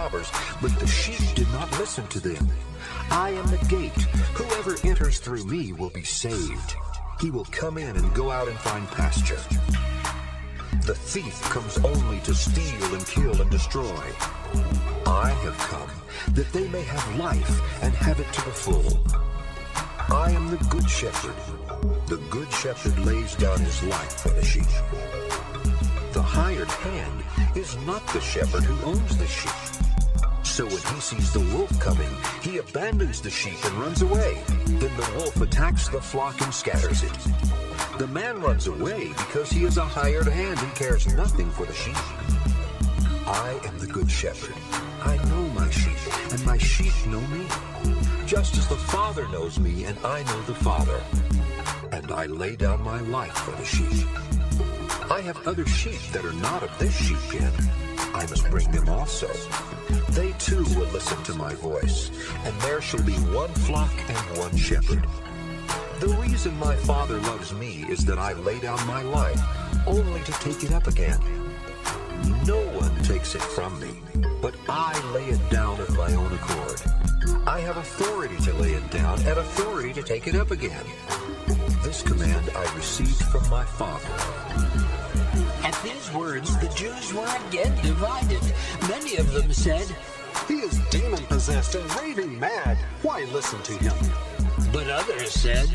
robbers, but the sheep did not listen to them. I am the gate. Whoever enters through me will be saved. He will come in and go out and find pasture. The thief comes only to steal and kill and destroy. I have come that they may have life and have it to the full. I am the good shepherd. The good shepherd lays down his life for the sheep. The hired hand is not the shepherd who owns the sheep. So when he sees the wolf coming, he abandons the sheep and runs away. Then the wolf attacks the flock and scatters it. The man runs away because he is a hired hand and cares nothing for the sheep. I am the good shepherd. I know my sheep, and my sheep know me. Just as the Father knows me, and I know the Father. And I lay down my life for the sheep. I have other sheep that are not of this sheep pen. I must bring them also. They too will listen to my voice, and there shall be one flock and one shepherd. The reason my Father loves me is that I lay down my life, only to take it up again. No one takes it from me, but I lay it down of my own accord. I have authority to lay it down and authority to take it up again. This command I received from my Father. At these words, the Jews were again divided. Many of them said, "He is demon-possessed and raving mad. Why listen to him?" But others said,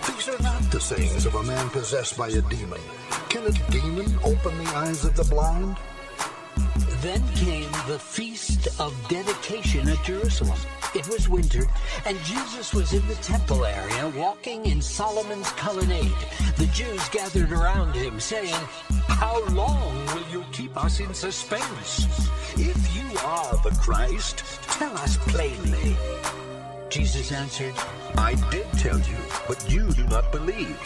"These are not the sayings of a man possessed by a demon. Can a demon open the eyes of the blind?" Then came the Feast of Dedication at Jerusalem. It was winter, and Jesus was in the temple area, walking in Solomon's colonnade. The Jews gathered around him, saying, "How long will you keep us in suspense? If you are the Christ, tell us plainly." Jesus answered, I did tell you, but you do not believe.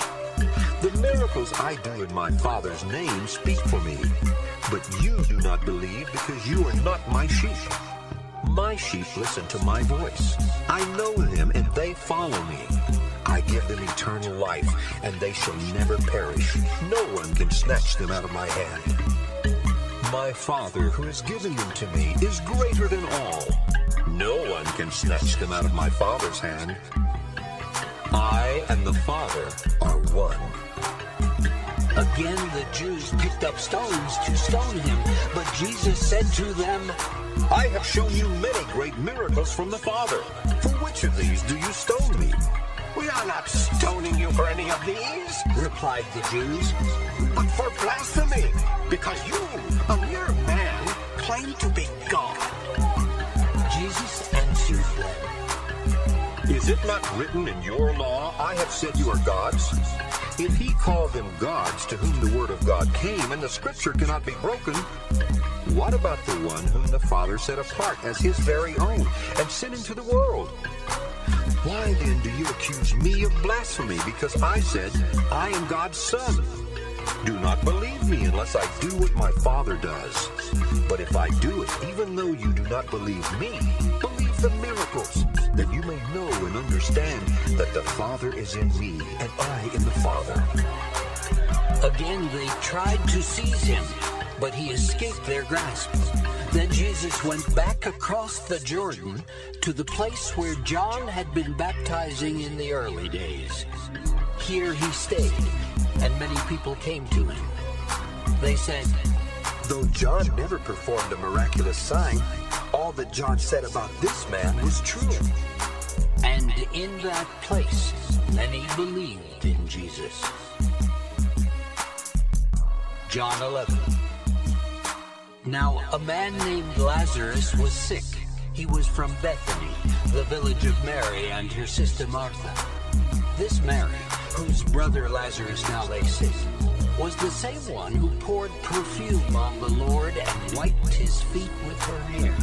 The miracles I do in my Father's name speak for me, but you do not believe because you are not my sheep. My sheep listen to my voice. I know them, and they follow me. I give them eternal life, and they shall never perish. No one can snatch them out of my hand. My Father, who has given them to me, is greater than all. No one can snatch them out of my Father's hand. I and the Father are one. Again the Jews picked up stones to stone him, but Jesus said to them, I have shown you many great miracles from the Father. For which of these do you stone me? "We are not stoning you for any of these," replied the Jews, "but for blasphemy, because you, a mere man, claim to be God." Jesus answered them, Is it not written in your law, I have said you are gods? If he called them gods to whom the word of God came, and the scripture cannot be broken, what about the one whom the Father set apart as his very own and sent into the world? Why then do you accuse me of blasphemy because I said I am God's son? Do not believe me unless I do what my Father does. But if I do it, even though you do not believe me, believe the miracles, that you may know and understand that the Father is in me and I in the Father. Again they tried to seize him, but he escaped their grasp. Then Jesus went back across the Jordan to the place where John had been baptizing in the early days. Here he stayed, and many people came to him. They said, Though John never performed a miraculous sign, all that John said about this man was true. And in that place many believed in Jesus. John 11. Now a man named Lazarus was sick. He was from Bethany, the village of Mary and her sister Martha. This Mary, whose brother Lazarus now lay sick, was the same one who poured perfume on the Lord and wiped his feet with her hair.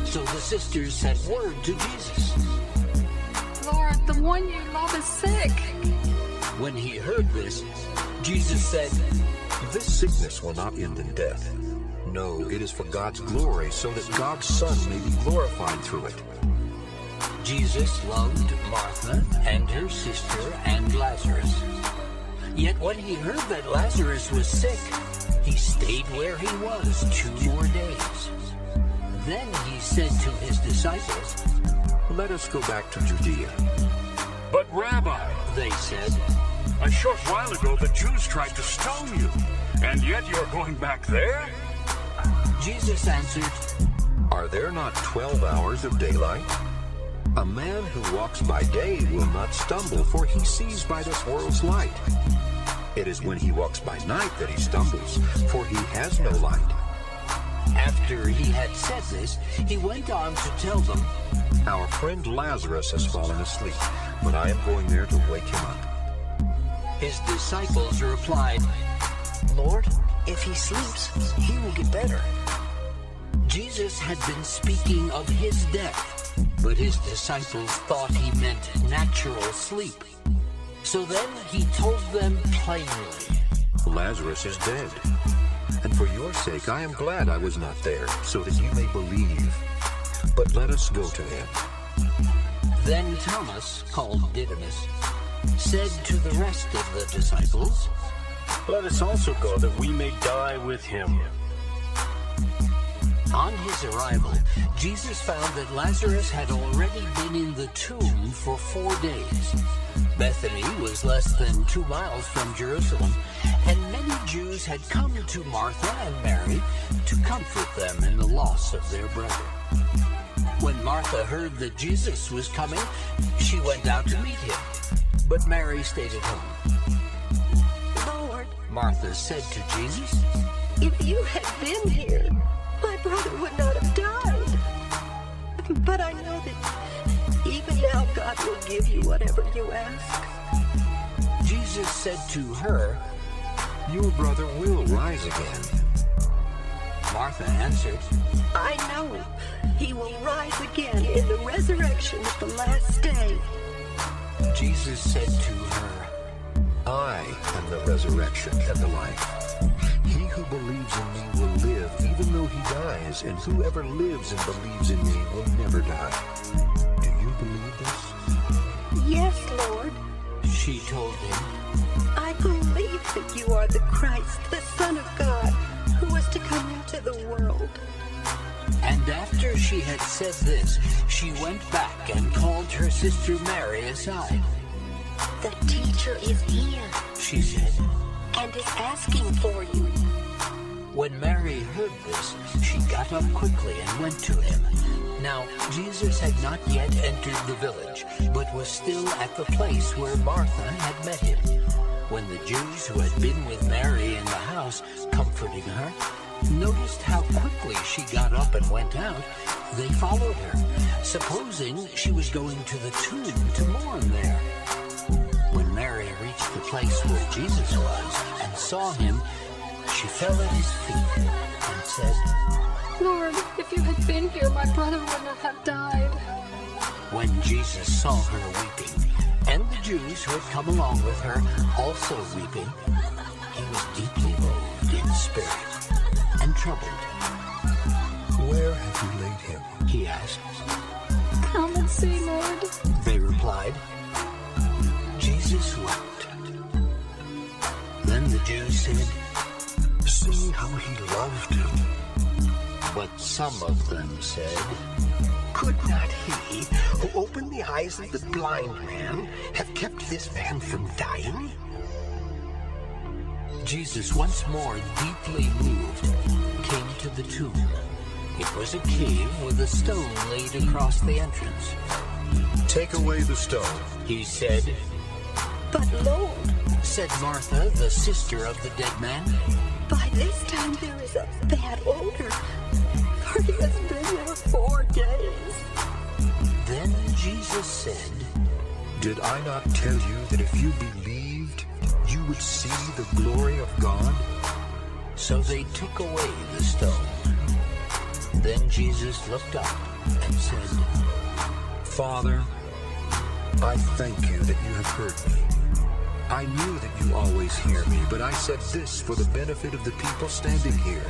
So the sisters sent word to Jesus. Lord, the one you love is sick. When he heard this, Jesus said, This sickness will not end in death. No, it is for God's glory, so that God's Son may be glorified through it. Jesus loved Martha and her sister and Lazarus. Yet when he heard that Lazarus was sick, he stayed where he was 2 more days. Then he said to his disciples, Let us go back to Judea. But Rabbi, they said, a short while ago the Jews tried to stone you, and yet you're going back there? Jesus answered, Are there not 12 hours of daylight? A man who walks by day will not stumble, for he sees by this world's light. It is when he walks by night that he stumbles, for he has no light. After he had said this, he went on to tell them, Our friend Lazarus has fallen asleep, but I am going there to wake him up. His disciples replied, Lord, if he sleeps, he will get better. Jesus had been speaking of his death, but his disciples thought he meant natural sleep. So then he told them plainly, Lazarus is dead, and for your sake I am glad I was not there, so that you may believe. But let us go to him. Then Thomas, called Didymus, said to the rest of the disciples, Let us also go that we may die with him. On his arrival, Jesus found that Lazarus had already been in the tomb for 4 days. Bethany was less than 2 miles from Jerusalem, and many Jews had come to Martha and Mary to comfort them in the loss of their brother. When Martha heard that Jesus was coming, she went out to meet him, but Mary stayed at home. Lord, Martha said to Jesus, if you had been here, my brother would not have died. But I know that even now God will give you whatever you ask. Jesus said to her, Your brother will rise again. Martha answered, I know he will rise again in the resurrection at the last day. Jesus said to her, I am the resurrection and the life. He who believes in me will live even though he dies, and whoever lives and believes in me will never die. Do you believe this? Yes, Lord. She told him, I believe that you are the Christ, the Son of God, who was to come into the world. And after she had said this, she went back and called her sister Mary aside. The teacher is here She said, and is asking for you. When Mary heard this, she got up quickly and went to him. Now, Jesus had not yet entered the village, but was still at the place where Martha had met him. When the Jews who had been with Mary in the house, comforting her, noticed how quickly she got up and went out, they followed her, supposing she was going to the tomb to mourn there. When Mary reached the place where Jesus was and saw him, she fell at his feet and said, Lord, if you had been here, my brother would not have died. When Jesus saw her weeping, and the Jews who had come along with her also weeping, he was deeply moved in spirit and troubled. Where have you laid him? He asked. Come and see, Lord. They replied. Jesus wept. Then the Jews said, See how he loved him. but some of them said, Could not he who opened the eyes of the blind man have kept this man from dying? Jesus, once more deeply moved, came to the tomb. It was a cave with a stone laid across the entrance. Take away the stone. He said, But Lord, said Martha, the sister of the dead man, by this time there is a bad odor, for he has been there 4 days. Then Jesus said, Did I not tell you that if you believed, you would see the glory of God? So they took away the stone. Then Jesus looked up and said, Father, I thank you that you have heard me. I knew that you always hear me, but I said this for the benefit of the people standing here,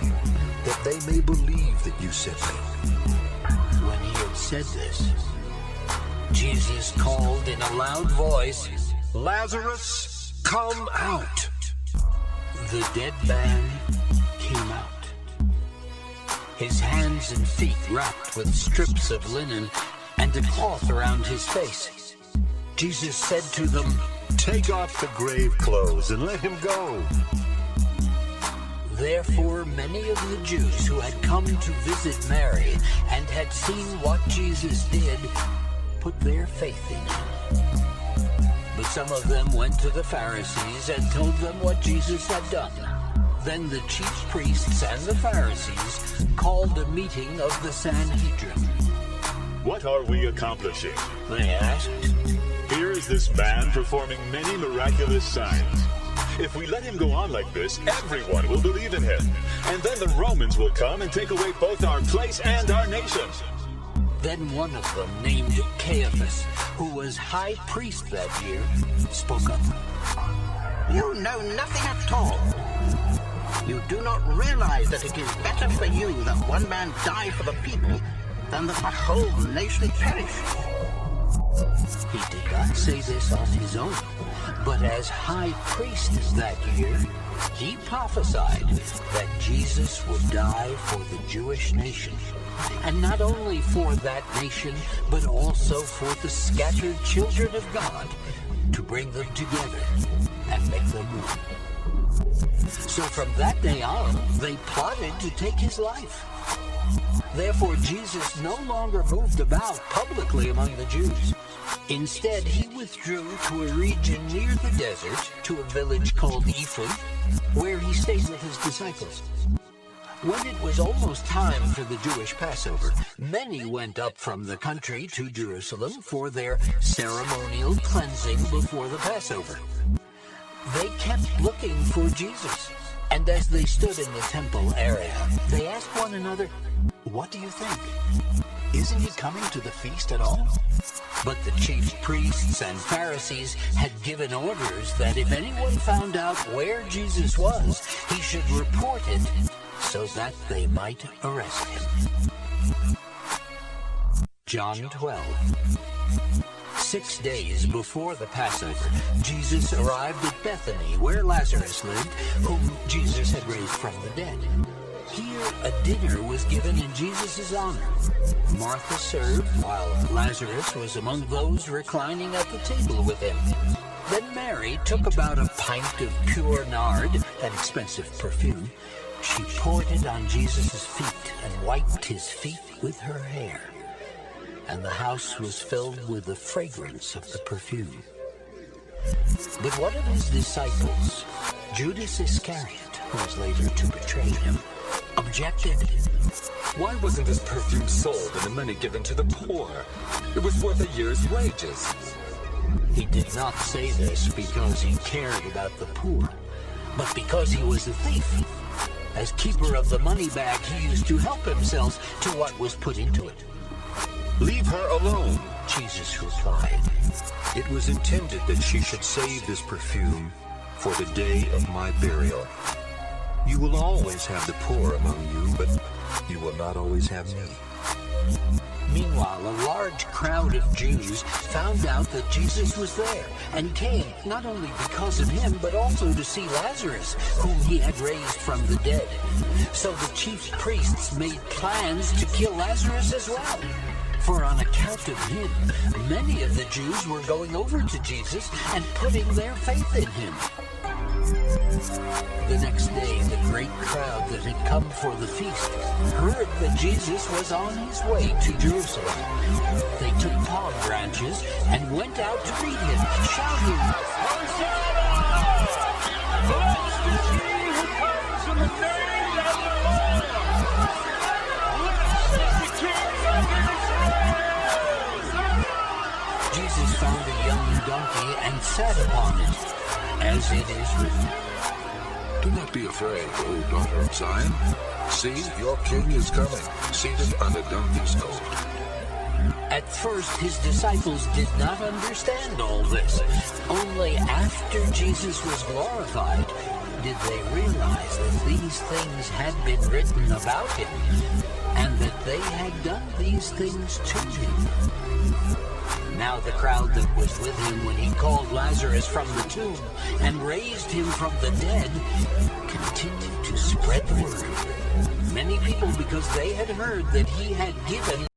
that they may believe that you sent me. When he had said this, Jesus called in a loud voice, Lazarus, come out! The dead man came out, his hands and feet wrapped with strips of linen, and a cloth around his face. Jesus said to them, "Take off the grave clothes and let him go." Therefore many of the Jews who had come to visit Mary and had seen what Jesus did put their faith in him. But some of them went to the Pharisees and told them what Jesus had done. Then the chief priests and the Pharisees called a meeting of the Sanhedrin. "What are we accomplishing?" they asked. "Here is this man performing many miraculous signs. If we let him go on like this, everyone will believe in him. And then the Romans will come and take away both our place and our nation." Then one of them, named Caiaphas, who was high priest that year, spoke up. "You know nothing at all. You do not realize that it is better for you that one man die for the people than that the whole nation perish." He did not say this on his own, but as high priest that year, he prophesied that Jesus would die for the Jewish nation, and not only for that nation, but also for the scattered children of God, to bring them together and make them one. So from that day on, they plotted to take his life. Therefore, Jesus no longer moved about publicly among the Jews. Instead, he withdrew to a region near the desert, to a village called Ephraim, where he stayed with his disciples. When it was almost time for the Jewish Passover, many went up from the country to Jerusalem for their ceremonial cleansing before the Passover. They kept looking for Jesus, and as they stood in the temple area, they asked one another, "What do you think? Isn't he coming to the feast at all?" But the chief priests and Pharisees had given orders that if anyone found out where Jesus was, he should report it so that they might arrest him. John 12. 6 days before the Passover, Jesus arrived at Bethany, where Lazarus lived, whom Jesus had raised from the dead. Here a dinner was given in Jesus' honor. Martha served, while Lazarus was among those reclining at the table with him. Then Mary took about a pint of pure nard, an expensive perfume. She poured it on Jesus' feet and wiped his feet with her hair. And the house was filled with the fragrance of the perfume. But one of his disciples, Judas Iscariot, who was later to betray him, objected. "Why wasn't this perfume sold and the money given to the poor? It was worth a year's wages." He did not say this because he cared about the poor, but because he was a thief. As keeper of the money bag, he used to help himself to what was put into it. "Leave her alone," Jesus replied. "It was intended that she should save this perfume for the day of my burial. You will always have the poor among you, but you will not always have me." Meanwhile, a large crowd of Jews found out that Jesus was there and came not only because of him, but also to see Lazarus, whom he had raised from the dead. So the chief priests made plans to kill Lazarus as well. For on account of him, many of the Jews were going over to Jesus and putting their faith in him. The next day, the great crowd that had come for the feast heard that Jesus was on his way to Jerusalem. They took palm branches and went out to meet him, shouting, "Hosanna! Blessed is he who comes in the name of the Lord! Blessed is the King of Israel!" Jesus found a young donkey and sat upon it, as it is written, "Do not be afraid, O daughter of Zion. See, your king is coming, seated on a donkey's colt." At first, his disciples did not understand all this. Only after Jesus was glorified did they realize that these things had been written about him, and that they had done these things to him. Now the crowd that was with him when he called Lazarus from the tomb and raised him from the dead continued to spread the word. many people because they had heard that he had given